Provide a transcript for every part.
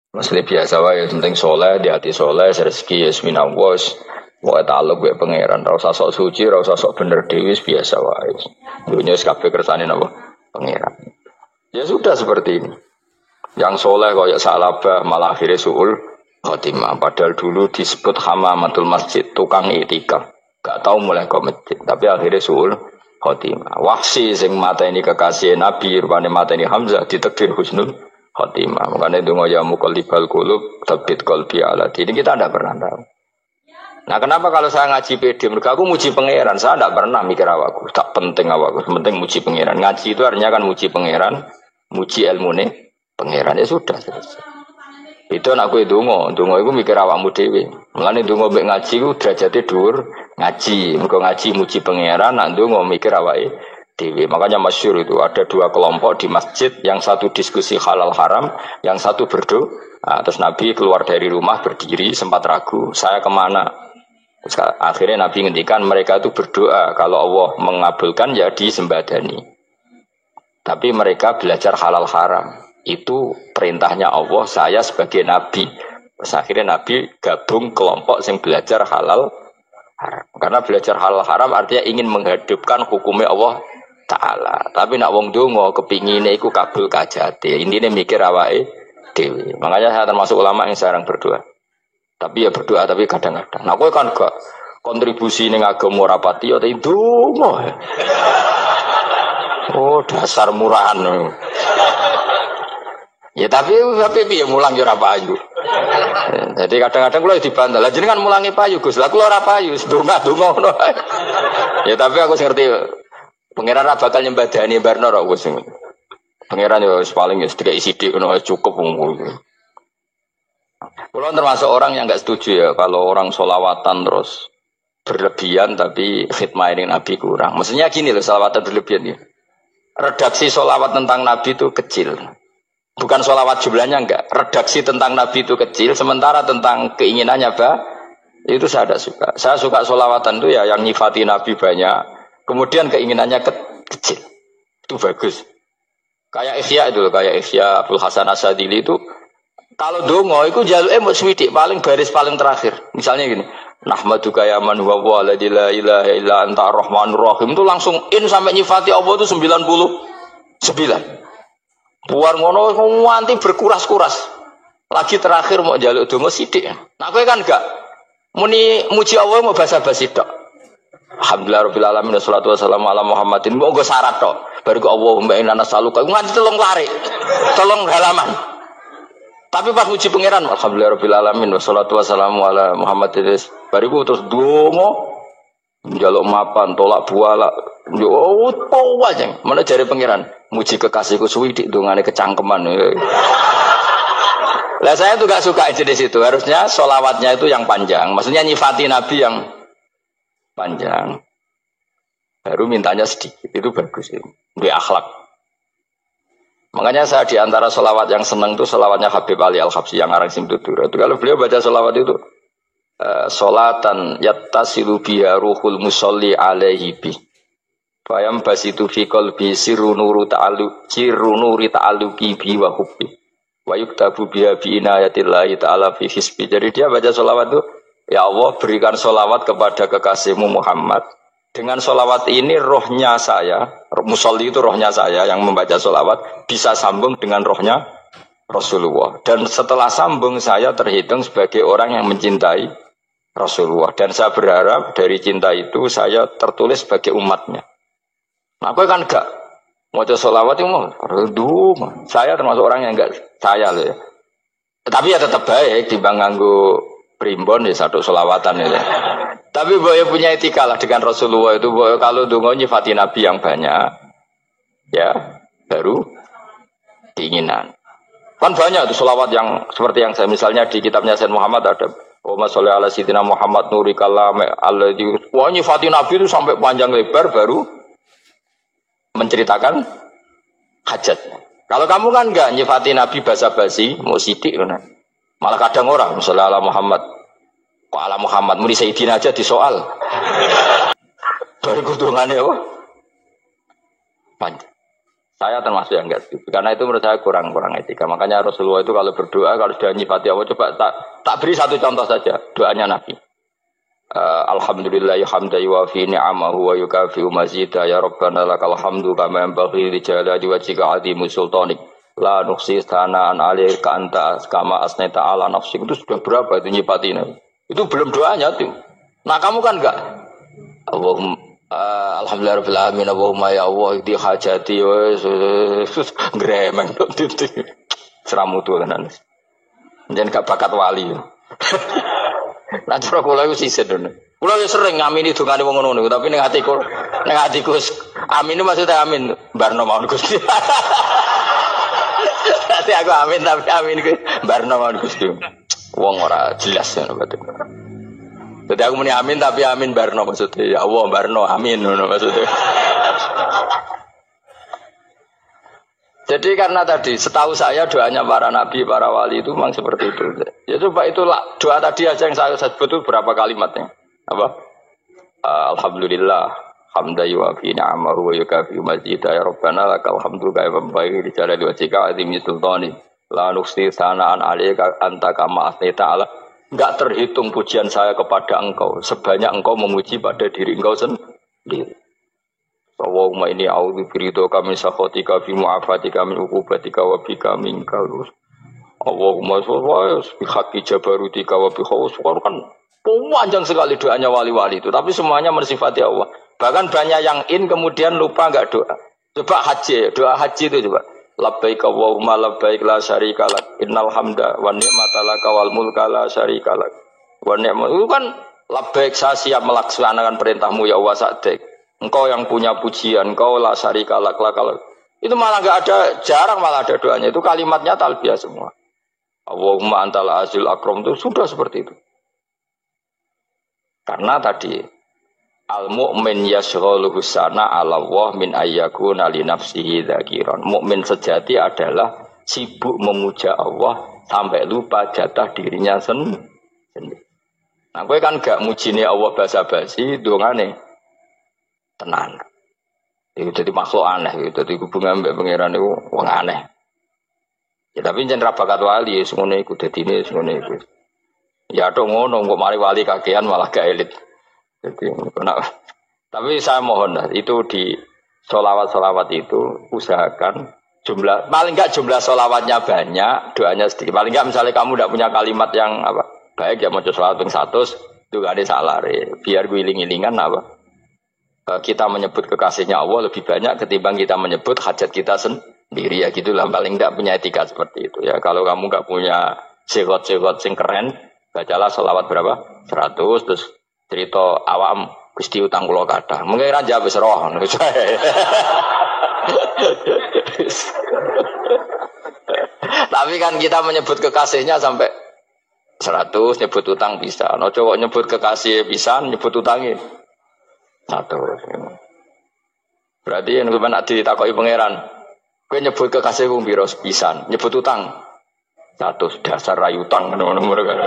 Maksudnya biasa wae, penting soleh, di hati soleh, rezeki yasminawos, mau taluk gue pangeran, rasa sok suci, rasa sok bener dewis biasa wae. Dunia sekafe kersane napa pangeran. Ya sudah seperti ini. Yang soleh koyok salabah malah akhirnya suul khotimah. Padahal dulu disebut hamamatul masjid, tukang itikaf. Gak tahu mulai ke masjid, tapi akhirnya suul khotimah. Wahsi sing mata ini kekasih Nabi, rupanya mata ini Hamzah ditakdir husnul khotimah. Makanya itu ya muqallibal qulub tsabbit qalbi ala dini. Kita tidak pernah tahu. Nah, kenapa kalau saya ngaji PD? Mereka aku muji pangeran, saya tidak pernah mikir awakku. Tak penting awakku, penting muji pangeran. Ngaji itu artinya kan muji pangeran, muji ilmu nih pangeran, ya sudah selesai. Itu anakku itu dongo itu mikir awakmu dewi. Mulane dongo mbek ngaji ku derajate dhuwur ngaji. Mergo ngaji muji pangeran, nak dongo mikir awake dewi. Makanya masyhur itu ada dua kelompok di masjid, yang satu diskusi halal haram, yang satu berdoa. Nah, terus Nabi keluar dari rumah berdiri sempat ragu, saya kemana? Terus akhirnya Nabi ngendikan mereka itu berdoa kalau Allah mengabulkan ya disembadani. Tapi mereka belajar halal haram. Itu perintahnya Allah, saya sebagai Nabi. Terus akhirnya Nabi gabung kelompok yang belajar halal haram. Karena belajar halal haram artinya ingin menghidupkan hukumnya Allah Ta'ala. Tapi nak wong dongo kepinginnya iku kabul kajate. Intinya mikir awake dewi. Makanya saya termasuk ulama yang jarang berdoa. Tapi ya berdoa, tapi kadang-kadang. Nah, kowe kan gak kontribusi ning agama rapati ya itu dongo. Oh, dasar murahan. Ya tapi piye mulang ya ora payu. Jadi kadang-kadang kula dibantah. Lah jenengan mulangi payu Gus. Lah kula ora payu, donga-donga ngono. Ya tapi aku ngerti pangeran ra bakal nyembadani barno ra Gus. Pangeran ya paling ya sedikit sithik ngono cukup ngono. Kula termasuk orang yang enggak setuju ya kalau orang sholawatan terus berlebihan tapi khidmah ini Nabi kurang. Maksudnya gini loh, sholawatan berlebihan ya. Redaksi sholawat tentang Nabi itu kecil. Bukan sholawat jumlahnya enggak. Redaksi tentang Nabi itu kecil, sementara tentang keinginannya itu saya tidak suka. Saya suka sholawatan itu ya yang nyifati Nabi banyak, kemudian keinginannya kecil. Itu bagus. Kayak Ihya itu, kayak Ihya Abdul Hasan Asadili itu, kalau dongo itu jaluk mau swidik paling baris paling terakhir. Misalnya gini, nahmaduka ya man huwa wa la ilaha illa anta arrahmanur rahim, itu langsung in sampai nyifati Allah itu 99. Puar ngono nganti berkuras-kuras. Lagi terakhir mau jaluk dongo sithik. Nah kowe kan enggak muni muji Allah mau basa-basi tok. Alhamdulillah rabbil alamin wassalatu wassalamu ala Muhammadin. Mau nggo syarat tok. Baru ke Allahumma inna nas'aluka nganti telung lari. Telung halaman. Tapi pas muji pangeran alhamdulillah rabbil alamin wassalatu wassalamu ala Muhammadin. Bariku terus dongo njaluk mapan tolak buala. Yo aja. Mana jare pangeran? Muji kekasihku suwi dik dongane kecangkeman. Lah saya tuh gak suka jenis itu. Harusnya sholawatnya itu yang panjang. Maksudnya nyifati Nabi yang panjang. Baru mintanya sedikit. Itu bagus itu. Di akhlak. Makanya saya di antara sholawat yang senang itu sholawatnya Habib Ali Al-Habsyi yang arang Simtutura. Itu kalau beliau baca sholawat itu sholatan yattasilu biha ruhul musolli alaihi bi. Bayam basitu fi qalbi sirru nuri ta'alluqi bi wa hubbi. Wa yuktabu biha bi inayatillahi ta'ala fi hisbi. Jadi dia baca sholawat itu, ya Allah berikan sholawat kepada kekasihmu Muhammad. Dengan sholawat ini rohnya saya, musolli itu rohnya saya yang membaca sholawat, bisa sambung dengan rohnya Rasulullah. Dan setelah sambung saya terhitung sebagai orang yang mencintai Rasulullah. Dan saya berharap dari cinta itu saya tertulis sebagai umatnya. Nah, aku kan enggak mau sholawat itu mau redu. Saya termasuk orang yang enggak saya loh ya. Tetapi ya tetap baik dibanding nganggo primbon ya satu sholawatan ya. Tapi boyo punya etika lah dengan Rasulullah itu. Boyo kalau dongo nyifati Nabi yang banyak, ya baru keinginan. Kan banyak tuh sholawat yang seperti yang saya misalnya di kitabnya Sayyid Muhammad ada. Allahumma sholli ala sayyidina Muhammad nuri kalam alladzi. Wah nyifati Nabi itu sampai panjang lebar baru menceritakan hajatnya. Kalau kamu kan enggak nyifati Nabi basa-basi, mau sidik kan. Malah kadang orang, misalnya ala Muhammad. Kok ala Muhammad, muni Sayyidina aja disoal. Baru kudungannya apa? Panjang. Saya termasuk yang enggak setuju. Karena itu menurut saya kurang etika. Makanya Rasulullah itu kalau berdoa, kalau sudah nyifati Allah, coba tak beri satu contoh saja. Doanya Nabi. Alhamdulillahi hamda yuwafi ni'amahu wa yukafi'u mazida ya Rabbana lakal hamdu kama yanbaghi li jalali wajhika 'azimu sultanik la nuqsi sana'an 'alaika anta kama asnaita 'ala nafsik. Itu sudah berapa itu nyifatinya? Itu belum doanya tuh. Nah, kamu kan enggak Allahumma alhamdulillahirabbil alamin Allahumma ya Allah di hajati wes gremeng itu seramu tuh tenan. Jangan gak bakat wali. Nah cara kula iku sisen dene. Kula yo sering ngamini dongane wong ngono tapi ning atiku amin itu maksudnya amin barno mawon Gusti. Nanti aku amin tapi amin ku barno mawon Gusti. Wong ora jelas ngono berarti. Jadi aku muni amin tapi amin barno maksudnya. Ya Allah barno amin ngono maksudnya. Jadi karena tadi setahu saya doanya para nabi, para wali itu memang seperti itu. Ya coba itulah doa tadi aja yang saya sebut itu berapa kalimatnya? Apa? Alhamdulillah hamda yuwafi ni'amahu wa yukafi'u mazida ya Rabbana lakal hamdu kama yanbaghi li jalali wajhika 'azimi sultani la nuqsi sana'an 'alaika anta kama asnaita 'ala. Enggak terhitung pujian saya kepada engkau sebanyak engkau memuji pada diri engkau sendiri. Allahumma inni a'udzu biridhoka min sakhatika fi mu'afatika min uqubatika wa bika minkal. Allahumma sholli bi haqqi jabarutika wa bi khawfika kan panjang sekali doanya wali-wali itu tapi semuanya mensifati Allah. Bahkan banyak yang kemudian lupa enggak doa. Coba haji, doa haji itu coba. Labbaik Allahumma labbaik la syarika lak innal hamda wan ni'mata laka wal mulka la syarika lak. Wa ni'mat itu kan labbaik saya siap melaksanakan perintahmu ya Allah sa'dik. Engkau yang punya pujian, engkau la syarika lak. Itu malah enggak ada, jarang malah ada doanya. Itu kalimatnya talbiyah semua. Allahumma antal azil akram itu sudah seperti itu. Karena tadi al-mu'min yashghaluhu sana 'ala Allah min ayyakuna li nafsihi dzakiran. Mukmin sejati adalah sibuk memuja Allah sampai lupa jatah dirinya sendiri. Nah, kowe kan gak mujine Allah basa-basi, dongane tenan. Itu jadi makhluk aneh, itu jadi hubungan mbek pangeran itu wong aneh. Ya tapi jen ra bakat wali ngono iku dadine ngono iku. Ya tok ngono kok mari wali kakean malah gak elit. Jadi, tapi saya mohon itu di solawat itu usahakan jumlah paling enggak jumlah solawatnya banyak, doanya sedikit. Paling enggak misalnya kamu tidak punya kalimat yang apa baik ya mau solawat ping 100 itu gak ada salah biar guling-gilingan apa kita menyebut kekasihnya Allah lebih banyak ketimbang kita menyebut hajat kita sendiri ya gitulah paling enggak punya etika seperti itu ya. Kalau kamu enggak punya segot-segot sing keren bacalah solawat berapa 100 terus cerita awam Gusti utang kula kathah. Mengira jawab wis roh. Tapi kan kita menyebut kekasihnya sampai 100 nyebut utang bisa. No cowok nyebut kekasih bisa nyebut utangnya 100. Berarti yang sampeyan ditakoki pangeran, kowe nyebut kekasihku piro pisan, nyebut utang 100 dasar rayu utang ngono-ngono kan.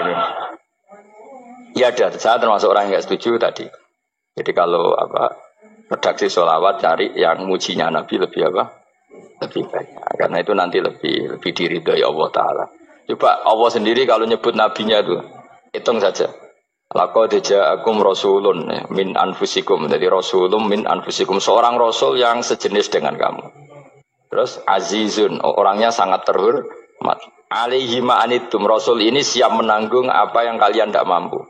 Ya ada, saya termasuk orang yang nggak setuju tadi. Jadi kalau redaksi sholawat cari yang mujinya Nabi lebih lebih banyak. Karena itu nanti lebih diridhoi Allah Taala. Coba Allah sendiri kalau nyebut nabinya itu hitung saja. Laqad ja'akum rasulun min anfusikum. Jadi rasulun min anfusikum seorang rasul yang sejenis dengan kamu. Terus azizun orangnya sangat terhormat. Alaihi ma'anitum rasul ini siap menanggung apa yang kalian tidak mampu.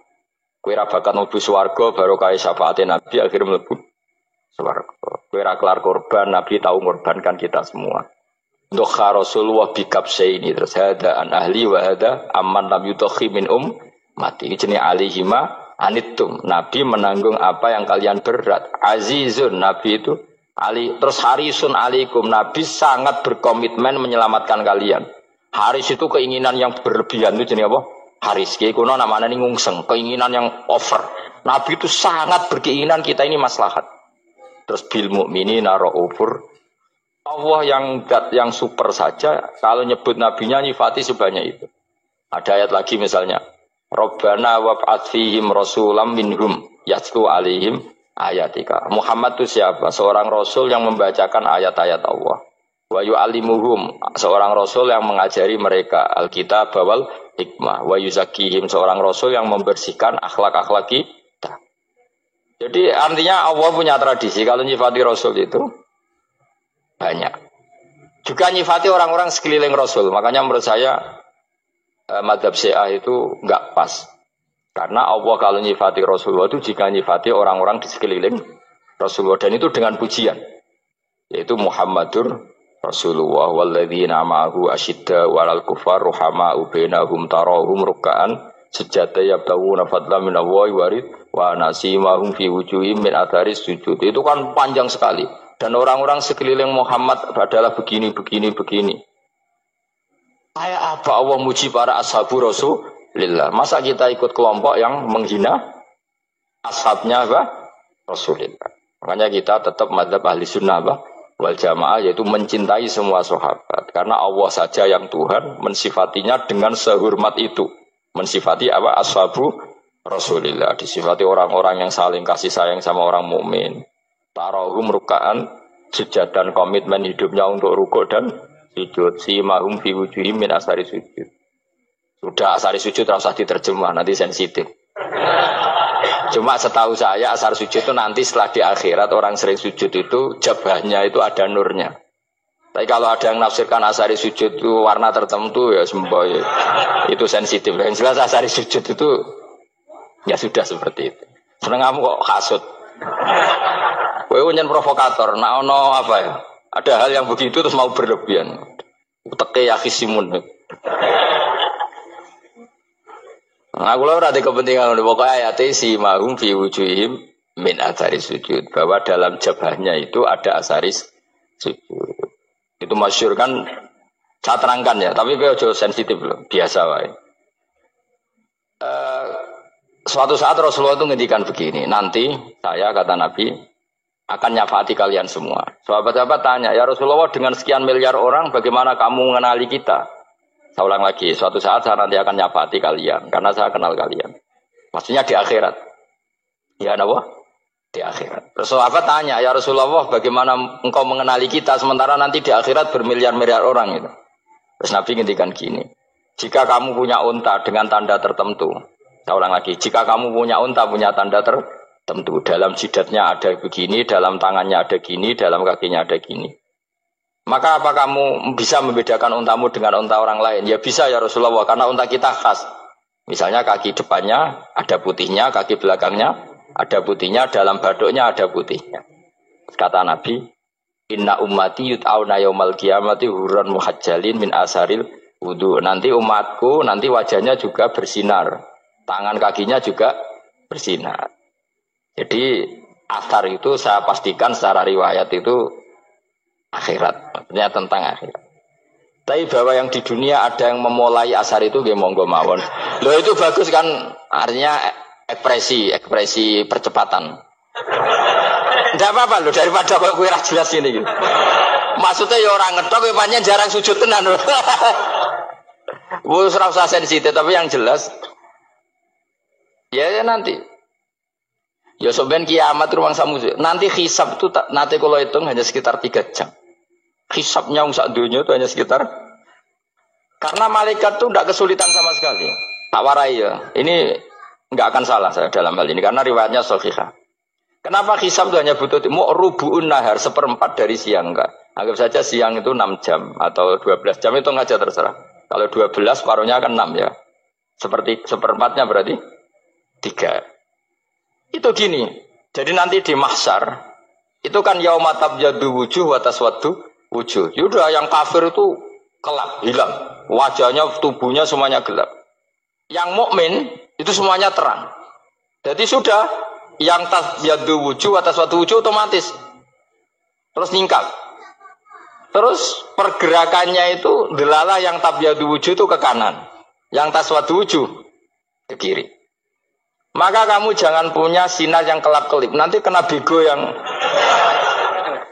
Kowe ra bakal mlebu swarga barokah syafaate Nabi akhir mlebu swarga. Kowe ra kelar korban Nabi tahu mengorbankan kita semua. Dokha Rasulullah bikabsaini terus hada an ahli wa hada amman lam yudhi min mati jenenge alihima anittum. Nabi menanggung apa yang kalian berat. Azizun Nabi itu ali terus harisun alaikum. Nabi sangat berkomitmen menyelamatkan kalian. Haris itu keinginan yang berlebihan itu jenenge apa? Haris, kiai kuno namanya ini ngungseng, keinginan yang over. Nabi itu sangat berkeinginan kita ini maslahat. Terus bil mukminina raufur. Allah yang super saja, kalau nyebut nabinya nyifati sebanyak itu. Ada ayat lagi misalnya, Rabbana wab'ats fihim rasulam minhum yatlu alaihim ayatika. Muhammad itu siapa? Seorang rasul yang membacakan ayat-ayat Allah. Wa yu'allimuhum, seorang rasul yang mengajari mereka alkitab wal hikmah. Wa yuzakkihim, seorang rasul yang membersihkan akhlak-akhlak kita. Jadi artinya Allah punya tradisi kalau nyifati rasul itu banyak. Juga nyifati orang-orang sekeliling rasul. Makanya menurut saya madzhab Syiah itu enggak pas. Karena Allah kalau nyifati Rasulullah itu jika nyifati orang-orang di sekeliling Rasulullah, dan itu dengan pujian, yaitu Muhammadur Rasulullah walladzina ma'ahu asyidda walal kufar ruhama'u bainahum tarahum ruk'an sujada yabtawuna fadlan minallahi warid wa nasimahum fi wujuhim min atharis sujud. Itu kan panjang sekali, dan orang-orang sekeliling Muhammad adalah begini. Kayak apa Allah muji para ashabu Rasulillah? Masa kita ikut kelompok yang menghina ashabnya Rasulillah? Makanya kita tetap madzhab ahli sunnah wal jamaah, yaitu mencintai semua sahabat. Karena Allah saja yang Tuhan mensifatinya dengan sehormat itu. Mensifati ashabu Rasulillah. Disifati orang-orang yang saling kasih sayang sama orang mukmin. Tarahum ruk'an, sujud dan komitmen hidupnya untuk rukuk dan sujud. Simahum fi wujuhim min asari sujud. Sudah asari sujud tidak usah diterjemah, nanti sensitif. Cuma setahu saya asar sujud itu nanti setelah di akhirat orang sering sujud itu jabahnya itu ada nurnya. Tapi kalau ada yang nafsirkan asari sujud itu warna tertentu ya semboy. Itu sensitif. Yang jelas asari sujud itu ya sudah seperti itu. Seneng kamu kok hasut. Kowe nyen provokator, nak ono apa ya? Ada hal yang begitu terus mau berlebihan. Uteke ya khisimun. Nah, kalau ada kepentingan pokoknya ayat si mahum fi wujuhim min athari sujud, bahwa dalam jabahnya itu ada asaris sujud. Itu masyhur kan, saya terangkan ya, tapi gue jauh sensitif loh, biasa wae. Suatu saat Rasulullah itu ngendikan begini, nanti saya kata Nabi akan nyafaati kalian semua. Sahabat-sahabat tanya, ya Rasulullah dengan sekian miliar orang bagaimana kamu mengenali kita? Saya ulang lagi, suatu saat saya nanti akan nyafaati kalian, karena saya kenal kalian. Maksudnya di akhirat. Ya Allah, di akhirat. Terus sahabat tanya, ya Rasulullah bagaimana engkau mengenali kita, sementara nanti di akhirat bermiliar-miliar orang itu. Terus Nabi ngendikan gini, jika kamu punya unta dengan tanda tertentu, saya ulang lagi, jika kamu punya unta punya tanda tertentu, dalam jidatnya ada begini, dalam tangannya ada gini, dalam kakinya ada gini. Maka apa kamu bisa membedakan untamu dengan unta orang lain? Ya bisa ya Rasulullah, karena unta kita khas. Misalnya kaki depannya ada putihnya, kaki belakangnya ada putihnya, dalam baduknya ada putihnya. Kata Nabi, inna ummati yut'auna yaumal qiyamati hurran muhajjalin min asaril wudu. Nanti umatku, nanti wajahnya juga bersinar. Tangan kakinya juga bersinar. Jadi asar itu saya pastikan secara riwayat itu akhirat, maksudnya tentang akhirat. Tapi bahwa yang di dunia ada yang memulai asar itu nggih monggo mawon. Loh itu bagus kan, artinya ekspresi percepatan. Tidak apa-apa loh, daripada kok kowe ra jelas ini gitu. Maksudnya ya orang ngetok kowe pancen jarang sujud tenan. Wis ora usah sensitif, tapi yang jelas ya nanti. Ya soben kiamat ruang samu. Nanti hisab itu nanti kalau hitung hanya sekitar 3 jam. Hisabnya sak dunia itu hanya sekitar, karena malaikat itu tidak kesulitan sama sekali. Tak warai ya. Ini nggak akan salah saya dalam hal ini karena riwayatnya sahihah. Kenapa hisab itu hanya butuh rubu'un nahar, 1/4 dari siang enggak? Anggap saja siang itu 6 jam atau 12 jam itu aja terserah. Kalau 12 paruhnya kan 6 ya. Seperti 1/4-nya berarti 3. Itu gini. Jadi nanti di mahsyar itu kan yauma tabyadu wujuh wa taswaddu wujuh. Yaudah yang kafir itu gelap, hilang. Wajahnya, tubuhnya semuanya gelap. Yang mukmin itu semuanya terang. Jadi sudah yang tabyadu wujuh wa taswaddu wujuh otomatis terus nyingkap. Terus pergerakannya itu delalah yang tabyadu wujuh itu ke kanan. Yang taswaddu wujuh ke kiri. Maka kamu jangan punya sinar yang kelap-kelip. Nanti kena bego yang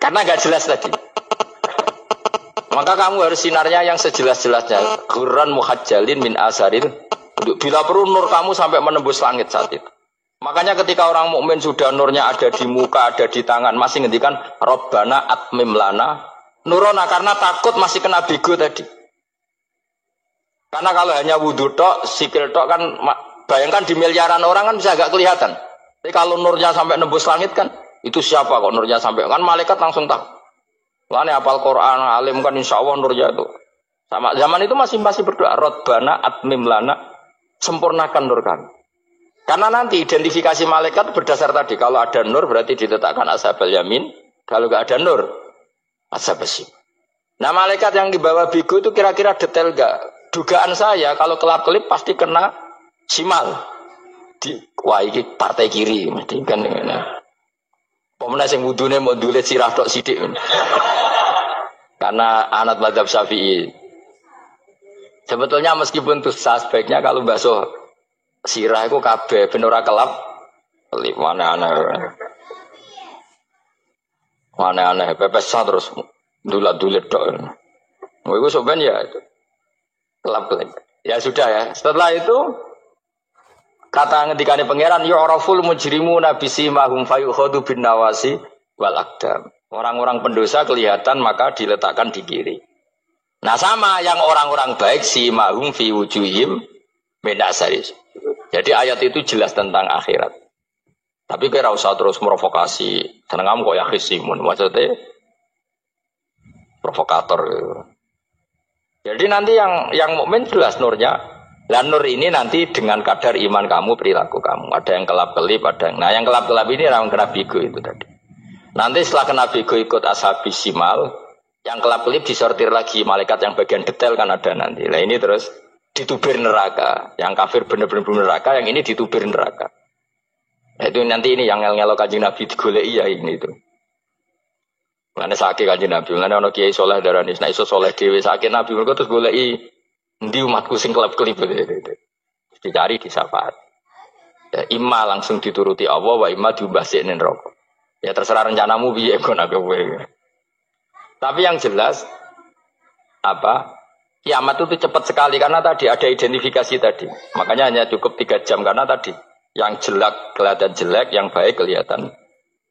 karena nggak jelas tadi. Maka kamu harus sinarnya yang sejelas-jelasnya. Hurran muhajjalin min asaril. Bila perlu nur kamu sampai menembus langit saat itu. Makanya ketika orang mukmin sudah nurnya ada di muka, ada di tangan, masih ngendikan Rabbana atmim lana Nurona karena takut masih kena bigo tadi. Karena kalau hanya wudhu tok, sikil tok kan, bayangkan di miliaran orang kan bisa agak kelihatan. Tapi kalau nurnya sampai nembus langit kan, itu siapa kok nurnya sampai, kan malaikat langsung tahu. Makanya hafal Quran, alim kan insya Allah nurnya itu. Sama zaman itu masih berdoa, Rabbana atmim lana, sempurnakan nur kami. Karena nanti identifikasi malaikat berdasar tadi, kalau ada nur berarti diletakkan ashabal yamin, kalau nggak ada nur, ashabal shimal. Nah malaikat yang dibawa bigo itu kira-kira detail nggak? Dugaan saya kalau kelap-kelip pasti kena simal. Wah ini partai kiri, mesti kan. Pemenang yang wudhunya mau dulit sirah tok sidik. Karena anak mazhab Syafi'i. Sebetulnya meskipun itu sebaiknya kalau basuh sirah itu kabeh ben ora kelap. Mana aneh pepesan terus dulat-dulit tok. Mau itu sebenarnya ya itu. Kelap-kelip. Ya sudah ya. Setelah itu kata ngendikane pangeran yu'raful mujrimuna bisimahum fayukhadhu bin nawasi wal aqdam. Orang-orang pendosa kelihatan maka diletakkan di kiri. Nah sama yang orang-orang baik simahum fi wujuhim min asaris. Jadi ayat itu jelas tentang akhirat. Tapi kira usah terus merovokasi. Seneng kamu kok ya khisimun. Maksudnya provokator gitu. Jadi nanti yang mukmin jelas nurnya. Dan nur ini nanti dengan kadar iman kamu, perilaku kamu. Ada yang kelap-kelip, ada yang... Nah yang kelap-kelip ini yang kena bigo itu tadi. Nanti setelah kena bigo ikut ashabi simal, yang kelap-kelip disortir lagi. Malaikat yang bagian detail kan ada nanti. Nah ini terus ditubir neraka. Yang kafir benar-benar neraka, yang ini ditubir neraka. Nah, itu nanti ini yang ngel-ngelo kanjeng Nabi digoleki ya ini itu. Mana sakit kanjeng Nabi, mana ono kiai soleh darani, nah iso soleh dewi sakit Nabi, mereka terus goleki ndi umatku sing kelep-kelip itu. Dicari di syafaat. Ya, imma langsung dituruti Allah, wa imma diubasikne neraka. Ya terserah rencanamu piye kon kowe. Tapi yang jelas apa? Kiamat itu cepat sekali karena tadi ada identifikasi tadi. Makanya hanya cukup 3 jam karena tadi yang jelek kelihatan jelek, yang baik kelihatan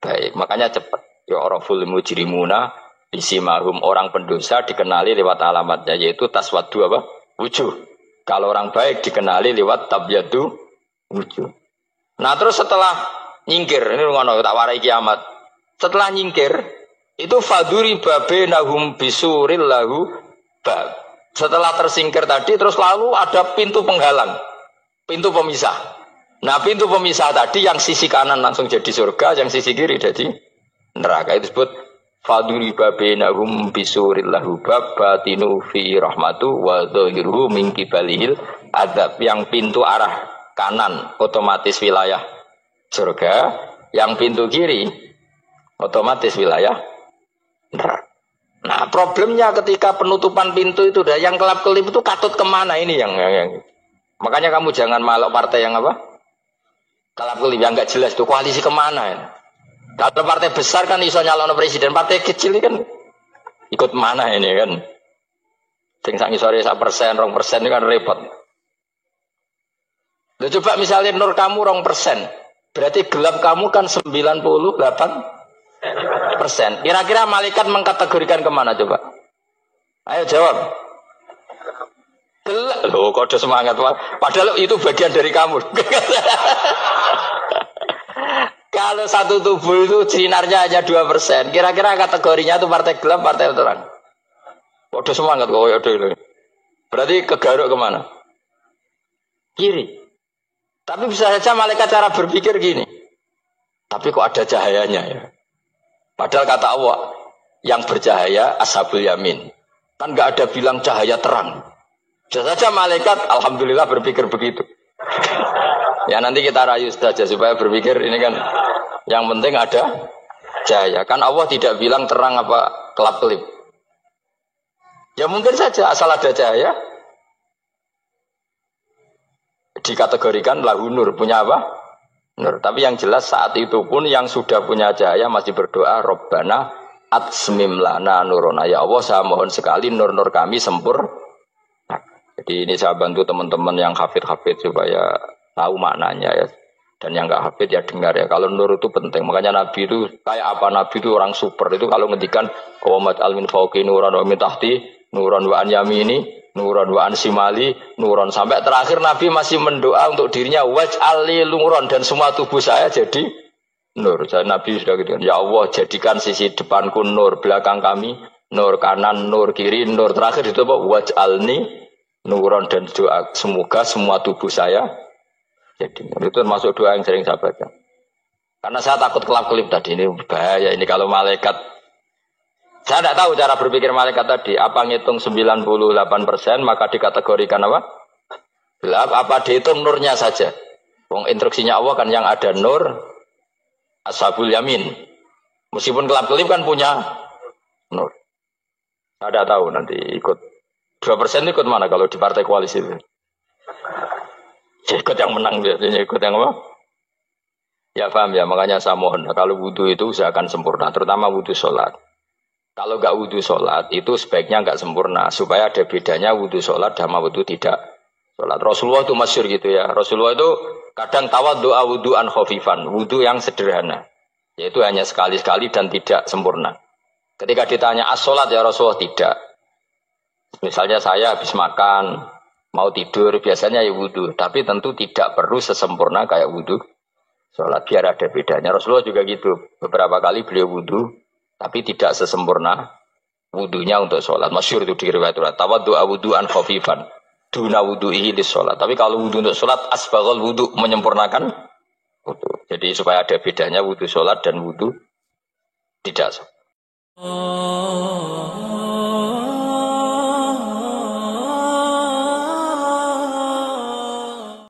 baik. Makanya cepat. Ya oraful mujrimuna bisimahum, orang pendosa dikenali lewat alamatnya yaitu taswadu apa? Wujuh. Kalau orang baik dikenali lewat tabyadu wujuh. Nah terus setelah nyingkir, ini ngono tak warai kiamat. Setelah nyingkir itu faduri babenahum bisuril lahu bab. Setelah tersingkir tadi terus lalu ada pintu penghalang, pintu pemisah. Nah pintu pemisah tadi yang sisi kanan langsung jadi surga, yang sisi kiri jadi neraka. Itu disebut faduri babenahum bisuril lahu bab batinu fi rahmatu wa dhahiruhu min qibalihil adzab. Yang pintu arah kanan otomatis wilayah surga, yang pintu kiri otomatis wilayah neraka. Nah problemnya ketika penutupan pintu itu dah yang kelap-kelip itu katut kemana ini yang makanya kamu jangan malok partai yang apa kelap-kelip yang nggak jelas itu koalisi kemana ya. Kalau partai besar kan iso nyalon presiden, partai kecil ini kan ikut mana ini kan sing sak ngisore 1%, 2% ini kan repot. Loh, coba misalnya nur kamu 2%, berarti gelap kamu kan 98%. Kira-kira malaikat mengkategorikan kemana coba? Ayo jawab. Gelap. Loh, kode semangat Pak. Padahal itu bagian dari kamu. Kalau satu tubuh itu sinarnya hanya 2%, kira-kira kategorinya itu partai gelap, partai terang. Kode semangat kok ya dulu. Berarti kegaruk kemana? Kiri. Tapi bisa saja malaikat cara berpikir gini. Tapi kok ada cahayanya ya? Padahal kata Allah, yang bercahaya ashabul yamin. Kan nggak ada bilang cahaya terang. Bisa saja malaikat, alhamdulillah berpikir begitu. Ya nanti kita rayu saja supaya berpikir ini kan yang penting ada cahaya. Kan Allah tidak bilang terang apa kelap-kelip. Ya mungkin saja asal ada cahaya dikategorikan lahu nur, punya apa? Nur. Tapi yang jelas saat itu pun yang sudah punya cahaya masih berdoa Rabbana atsmim lana nurona. Ya Allah saya mohon sekali nur-nur kami sempurna. Jadi ini saya bantu teman-teman yang hafid-hafid supaya tahu maknanya ya. Dan yang nggak hafid ya dengar ya. Kalau nur itu penting. Makanya Nabi itu kayak apa? Nabi itu orang super. Itu kalau ngendikan qawamat al min fauqi nuran wa min tahti nuran wa an yamini nuran wa an simali nuran, sampai terakhir Nabi masih mendoa untuk dirinya waj'al li nuran, dan semua tubuh saya jadi nur. Jadi Nabi sudah gitu kan. Ya Allah, jadikan sisi depanku nur, belakang kami nur, kanan nur, kiri nur. Terakhir itu apa? Waj'alni nuran, dan doa semoga semua tubuh saya jadi nur. Itu termasuk doa yang sering saya baca. Karena saya takut kelap-kelip tadi, ini bahaya ini kalau malaikat. Saya tidak tahu cara berpikir malaikat tadi. Apa ngitung 98% maka dikategorikan apa? Gelap. Apa dihitung nurnya saja? Wong instruksinya Allah kan yang ada nur ashabul yamin. Meskipun kelap-kelip kan punya nur. Saya tidak tahu nanti ikut 2% ikut mana kalau di partai koalisi itu. Ikut yang menang biasanya, ikut yang apa? Ya paham ya, makanya saya mohon. Kalau wudhu itu usahakan sempurna, terutama wudhu sholat. Kalau nggak wudhu sholat itu sebaiknya nggak sempurna, supaya ada bedanya wudhu sholat sama wudhu tidak sholat. Rasulullah itu masyhur gitu ya. Rasulullah itu kadang tawaddu'a wudhu'an khafifan, wudhu yang sederhana, yaitu hanya sekali-sekali dan tidak sempurna. Ketika ditanya as-sholat ya Rasulullah, tidak. Misalnya saya habis makan, mau tidur, biasanya ya wudhu, tapi tentu tidak perlu sesempurna kayak wudhu sholat, biar ada bedanya. Rasulullah juga gitu, beberapa kali beliau wudhu, tapi tidak sesempurna wudunya untuk sholat. Masyhur itu di riwayat tawaddu'a wudhu'an khafifan duna wudhu'ihi lis sholat. Tapi kalau wudhu untuk sholat asbaghal wudhu, menyempurnakan wudhu. Jadi supaya ada bedanya wudhu sholat dan wudhu tidak sholat.